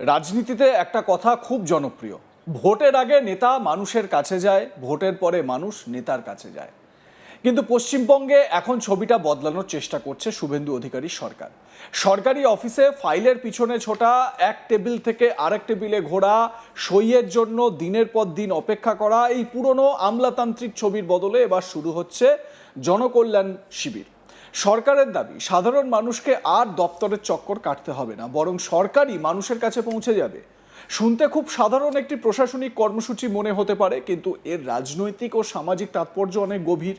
রাজনীতিতে একটা কথা খুব জনপ্রিয়, ভোটের আগে নেতা মানুষের কাছে যায়, ভোটের পরে মানুষ নেতার কাছে যায়। কিন্তু পশ্চিমবঙ্গে এখন ছবিটা বদলানোর চেষ্টা করছে শুভেন্দু অধিকারীর সরকার। সরকারি অফিসে ফাইলের পিছনে ছোটা, এক টেবিল থেকে আরেক টেবিলে ঘোরা, সইয়ের জন্য দিনের পর দিন অপেক্ষা করা, এই পুরনো আমলাতান্ত্রিক ছবির বদলে এবার শুরু হচ্ছে জনকল্যাণ শিবির। সরকারের দাবি, সাধারণ মানুষকে আর দপ্তরের চক্কর কাটতে হবে না, বরং সরকারই মানুষের কাছে পৌঁছে যাবে। শুনতে খুব সাধারণ একটি প্রশাসনিক কর্মসূচি মনে হতে পারে, কিন্তু এর রাজনৈতিক ও সামাজিক তাৎপর্য অনেক গভীর।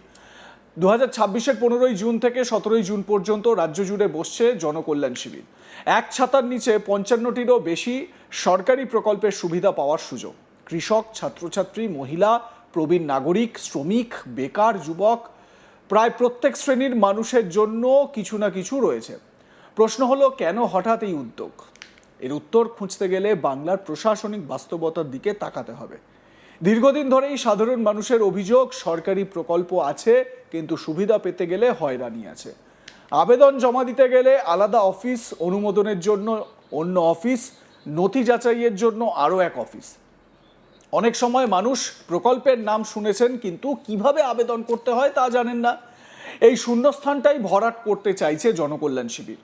2026-এর 15ই জুন থেকে 17ই জুন পর্যন্ত রাজ্য জুড়ে বসছে জনকল্যাণ শিবির। এক ছাতার নিচে 55টিরও বেশি সরকারি প্রকল্পের সুবিধা পাওয়ার সুযোগ। কৃষক, ছাত্রছাত্রী, মহিলা, প্রবীণ নাগরিক, শ্রমিক, বেকার, যুবক, প্রায় প্রত্যেক শ্রেণীর মানুষের জন্য কিছু না কিছু রয়েছে। প্রশ্ন হলো, কেন হঠাৎ এই উদ্যোগ? এর উত্তর খুঁজতে গেলে বাংলার প্রশাসনিক বাস্তবতার দিকে তাকাতে হবে। দীর্ঘদিন ধরেই সাধারণ মানুষের অভিযোগ, সরকারি প্রকল্প আছে কিন্তু সুবিধা পেতে গেলে হয়রানি আছে। আবেদন জমা দিতে গেলে আলাদা অফিস, অনুমোদনের জন্য অন্য অফিস, নথি যাচাইয়ের জন্য আরও এক অফিস। অনেক সময় মানুষ প্রকল্পের নাম শুনেছেন কিন্তু কিভাবে আবেদন করতে হয় তা জানেন না। এই শূন্যস্থানটাই ভরাট করতে চাইছে জনকল্যাণ শিবির।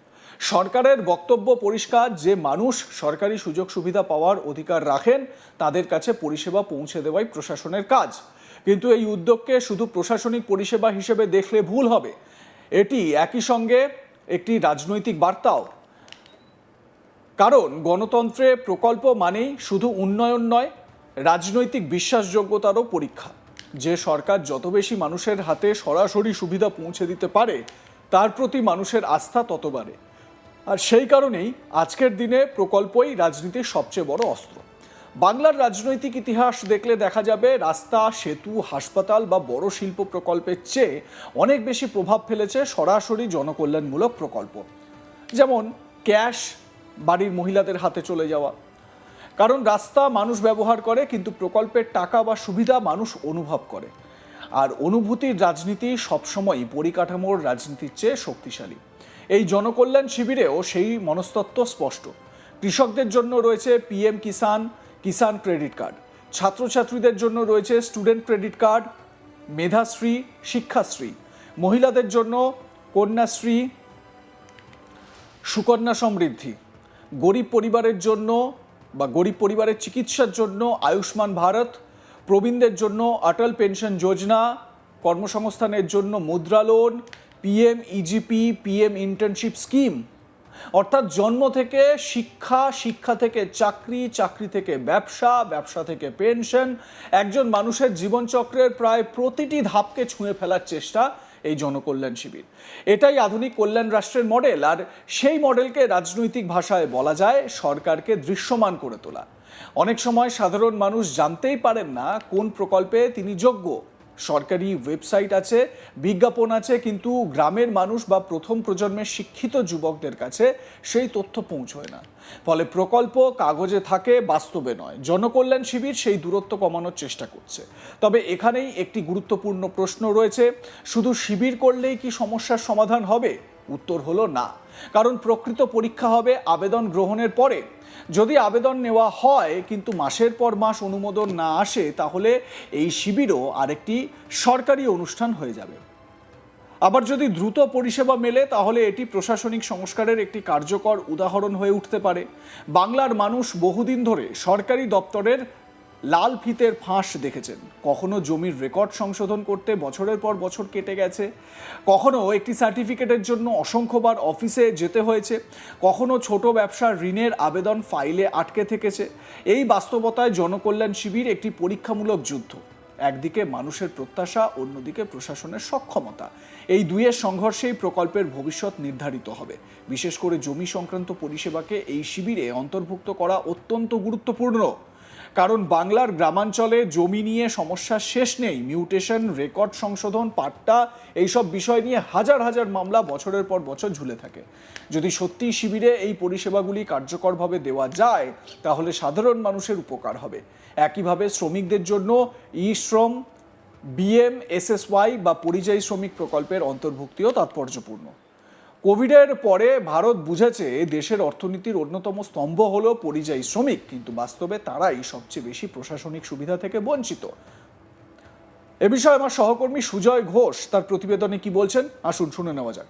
সরকারের বক্তব্য পরিষ্কার, যে মানুষ সরকারি সুযোগ সুবিধা পাওয়ার অধিকার রাখেন তাদের কাছে পরিষেবা পৌঁছে দেওয়াই প্রশাসনের কাজ। কিন্তু এই উদ্যোগকে শুধু প্রশাসনিক পরিষেবা হিসেবে দেখলে ভুল হবে। এটি একই সঙ্গে একটি রাজনৈতিক বার্তাও। কারণ গণতন্ত্রে প্রকল্প মানেই শুধু উন্নয়ন নয়, রাজনৈতিক বিশ্বাসযোগ্যতারও পরীক্ষা। যে সরকার যত বেশি মানুষের হাতে সরাসরি সুবিধা পৌঁছে দিতে পারে তার প্রতি মানুষের আস্থা তত বাড়ে। আর সেই কারণেই আজকের দিনে প্রকল্পই রাজনীতির সবচেয়ে বড় অস্ত্র। বাংলার রাজনৈতিক ইতিহাস দেখলে দেখা যাবে, রাস্তা, সেতু, হাসপাতাল বা বড় শিল্প প্রকল্পের চেয়ে অনেক বেশি প্রভাব ফেলেছে সরাসরি জনকল্যাণমূলক প্রকল্প। যেমন ক্যাশ বাড়ির মহিলাদের হাতে চলে যাওয়া। কারণ রাস্তা মানুষ ব্যবহার করে কিন্তু প্রকল্পের টাকা বা সুবিধা মানুষ অনুভব করে। আর অনুভূতির রাজনীতি সবসময় পরিকাঠামোর রাজনীতির চেয়ে শক্তিশালী। এই জনকল্যাণ শিবিরেও সেই মনস্তত্ত্ব স্পষ্ট। কৃষকদের জন্য রয়েছে পিএম কিষাণ ক্রেডিট কার্ড, ছাত্রছাত্রীদের জন্য রয়েছে student credit card, Medhashree, Shikshashree, মহিলাদের জন্য কন্যাশ্রী, সুকন্যা সমৃদ্ধি, গরিব পরিবারের জন্য বা গরিব পরিবারের চিকিৎসার জন্য আয়ুষ্মান ভারত, প্রবীণদের জন্য অটল পেনশন যোজনা, কর্মসংস্থানের জন্য মুদ্রা loan, PM e-GP, PM internship scheme. অর্থাৎ জন্ম থেকে শিক্ষা, শিক্ষা থেকে চাকরি, চাকরি থেকে ব্যবসা, ব্যবসা থেকে পেনশন। একজন মানুষের জীবনচক্রের প্রায় প্রতিটি ধাপকে ছুঁয়ে ফেলার চেষ্টা এই জনকল্যাণ শিবির। এটাই আধুনিক কল্যাণ রাষ্ট্রের মডেল। আর সেই মডেলকে রাজনৈতিক ভাষায় বলা যায় সরকারকে দৃশ্যমান করে তোলা। অনেক সময় সাধারণ মানুষ জানতেই পারেন না কোন প্রকল্পে তিনি যোগ্য। সরকারি ওয়েবসাইট আছে, বিজ্ঞাপন আছে, কিন্তু গ্রামের মানুষ বা প্রথম প্রজন্মের শিক্ষিত যুবকদের কাছে সেই তথ্য পৌঁছয় না। ফলে প্রকল্প কাগজে থাকে, বাস্তবে নয়। জনকল্যাণ শিবির সেই দূরত্ব কমানোর চেষ্টা করছে। তবে এখানেই একটি গুরুত্বপূর্ণ প্রশ্ন রয়েছে, শুধু শিবির করলেই কি সমস্যার সমাধান হবে? উত্তর হলো না। কারণ প্রকৃত পরীক্ষা হবে আবেদন গ্রহণের পরে। যদি আবেদন নেওয়া হয় কিন্তু মাসের পর মাস অনুমোদন না আসে, তাহলে এই শিবিরও আরেকটি সরকারি অনুষ্ঠান হয়ে যাবে। আবার যদি দ্রুত পরিষেবা মেলে, তাহলে এটি প্রশাসনিক সংস্কারের একটি কার্যকর উদাহরণ হয়ে উঠতে পারে। বাংলার মানুষ বহুদিন ধরে সরকারি দপ্তরের লাল ফিতের ফাঁস দেখেছেন। কখনো জমির রেকর্ড সংশোধন করতে বছরের পর বছর কেটে গেছে, কখনো একটি সার্টিফিকেটের জন্য অসংখ্যবার অফিসে যেতে হয়েছে, কখনো ছোট ব্যবসার ঋণের আবেদন ফাইলে আটকে থেকেছে। এই বাস্তবতায় জনকল্যাণ শিবির একটি পরীক্ষামূলক যুদ্ধ। একদিকে মানুষের প্রত্যাশা, অন্যদিকে প্রশাসনের সক্ষমতা। এই দুইয়ের সংঘর্ষেই প্রকল্পের ভবিষ্যৎ নির্ধারিত হবে। বিশেষ করে জমি সংক্রান্ত পরিষেবাকে এই শিবিরে অন্তর্ভুক্ত করা অত্যন্ত গুরুত্বপূর্ণ। কারণ বাংলার গ্রামাঞ্চলে জমি নিয়ে সমস্যার শেষ নেই। মিউটেশন, রেকর্ড সংশোধন, পাট্টা, এইসব বিষয় নিয়ে হাজার হাজার মামলা বছরের পর বছর ঝুলে থাকে। যদি সত্যিই শিবিরে এই পরিষেবাগুলি কার্যকরভাবে দেওয়া যায়, তাহলে সাধারণ মানুষের উপকার হবে। একইভাবে শ্রমিকদের জন্য ই শ্রম, বিএমএসএসওয়াই বা পরিযায়ী শ্রমিক প্রকল্পের অন্তর্ভুক্তিও তাৎপর্যপূর্ণ। কোভিডের পরে ভারত বুঝেছে দেশের অর্থনীতির অন্যতম স্তম্ভ হলো পরিযায়ী শ্রমিক, কিন্তু বাস্তবে তারাই সবচেয়ে বেশি প্রশাসনিক সুবিধা থেকে বঞ্চিত। এ বিষয়ে আমার সহকর্মী সুজয় ঘোষ তার প্রতিবেদনে কি বলছেন, আসুন শুনে নেওয়া যাক।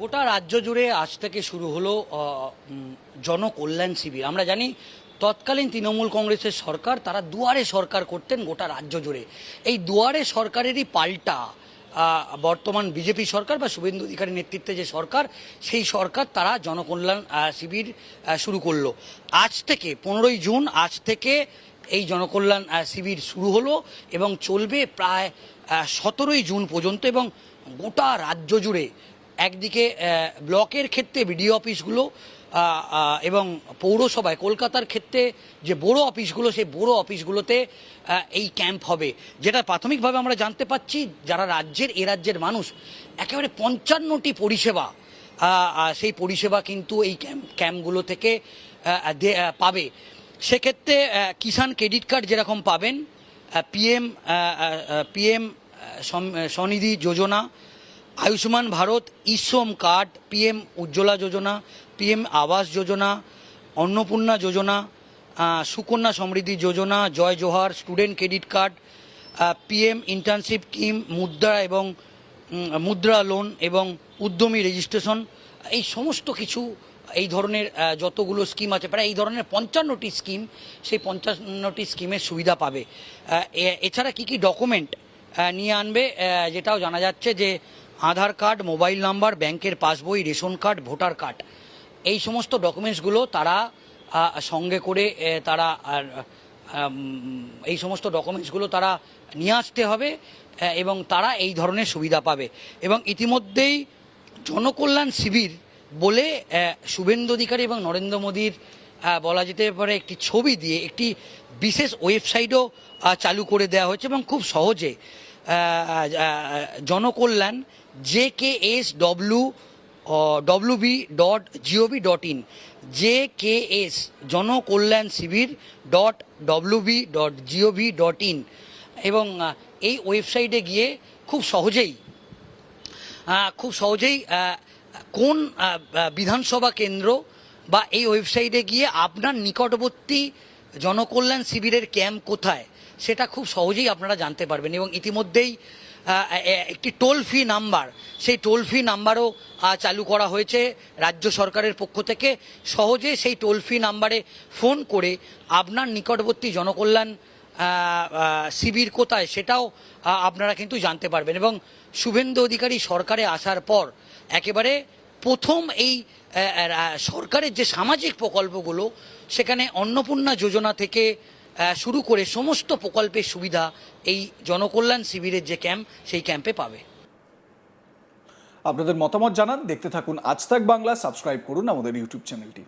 গোটা রাজ্য জুড়ে আজ থেকে শুরু হলো জনকল্যাণ শিবির। আমরা জানি তৎকালীন তৃণমূল কংগ্রেসের সরকার, তারা দুয়ারে সরকার করতেন গোটা রাজ্য জুড়ে। এই দুয়ারে সরকারেরই পাল্টা বর্তমান বিজেপি সরকার বা শুভেন্দু অধিকারী নেতৃত্বে যে সরকার, সেই সরকার তারা জনকল্যাণ শিবির শুরু করলো। আজ থেকে 15ই জুন আজ থেকে এই জনকল্যাণ শিবির শুরু হলো এবং চলবে প্রায় 17ই জুন পর্যন্ত। এবং গোটা রাজ্য জুড়ে একদিকে ব্লকের ক্ষেত্রে বিডিও অফিসগুলো এবং পৌরসভায়, কলকাতার ক্ষেত্রে যে বড় অফিসগুলো, সেই বড় অফিসগুলোতে এই ক্যাম্প হবে। যেটা প্রাথমিকভাবে আমরা জানতে পাচ্ছি, যারা এ রাজ্যের মানুষ, একেবারে 55টি পরিষেবা, সেই পরিষেবা কিন্তু এই ক্যাম্পগুলো থেকে পাবে। সেক্ষেত্রে কিষাণ ক্রেডিট কার্ড যেরকম পাবেন, PM Svanidhi Yojana, Ayushman Bharat, E-Shram card, PM Ujjwala Yojana, PM Awas Yojana, Annapurna Yojana, Sukanya Samriddhi Yojana, Jai Johar, student credit card, PM internship scheme, Mudra loan এবং উদ্যমী রেজিস্ট্রেশন, এই সমস্ত কিছু, এই ধরনের যতগুলো স্কিম আছে, প্রায় এই ধরনের 55টি স্কিম, সেই 55টি স্কিমের সুবিধা পাবে। এছাড়া কি কি ডকুমেন্ট নিয়ে আনবে, যেটাও জানা যাচ্ছে যে আধার কার্ড, মোবাইল নাম্বার, ব্যাংকের পাসবই, রেশন কার্ড, ভোটার কার্ড, এই সমস্ত ডকুমেন্টসগুলো তারা সঙ্গে করে এই সমস্ত ডকুমেন্টসগুলো তারা নিয়ে আসতে হবে এবং তারা এই ধরনের সুবিধা পাবে। এবং ইতিমধ্যেই জনকল্যাণ শিবির বলে শুভেন্দু অধিকারী এবং নরেন্দ্র মোদীর বলা যেতে পারে একটি ছবি দিয়ে একটি বিশেষ ওয়েবসাইটও চালু করে দেওয়া হয়েছে এবং খুব সহজে জনকল্যাণ jkswb.gov.in jks জনকল্যাণ শিবির .wb.gov.in এবং এই ওয়েবসাইটে গিয়ে খুব সহজেই কোন বিধানসভা কেন্দ্র বা এই ওয়েবসাইটে গিয়ে আপনার নিকটবর্তী জনকল্যাণ শিবিরের ক্যাম্প কোথায়, সেটা খুব সহজেই আপনারা জানতে পারবেন। এবং ইতিমধ্যেই একটি টোল ফ্রি নাম্বার, সেই টোল ফ্রি নাম্বারও চালু করা হয়েছে রাজ্য সরকারের পক্ষ থেকে। সহজে সেই টোল ফ্রি নাম্বারে ফোন করে আপনার নিকটবর্তী জনকল্যাণ শিবির কোথায়, সেটাও আপনারা কিন্তু জানতে পারবেন। এবং শুভেন্দু অধিকারী সরকারে আসার পর একেবারে প্রথম এই সরকারের যে সামাজিক প্রকল্পগুলো, সেখানে অন্নপূর্ণা যোজনা থেকে শুরু করে সমস্ত প্রকল্পের সুবিধা এই জনকল্যাণ শিবিরের যে ক্যাম্প, সেই ক্যাম্পে পাবে। আপনাদের মতামত জানান, দেখতে থাকুন আজ তাক বাংলা, সাবস্ক্রাইব করুন আমাদের ইউটিউব চ্যানেলটি।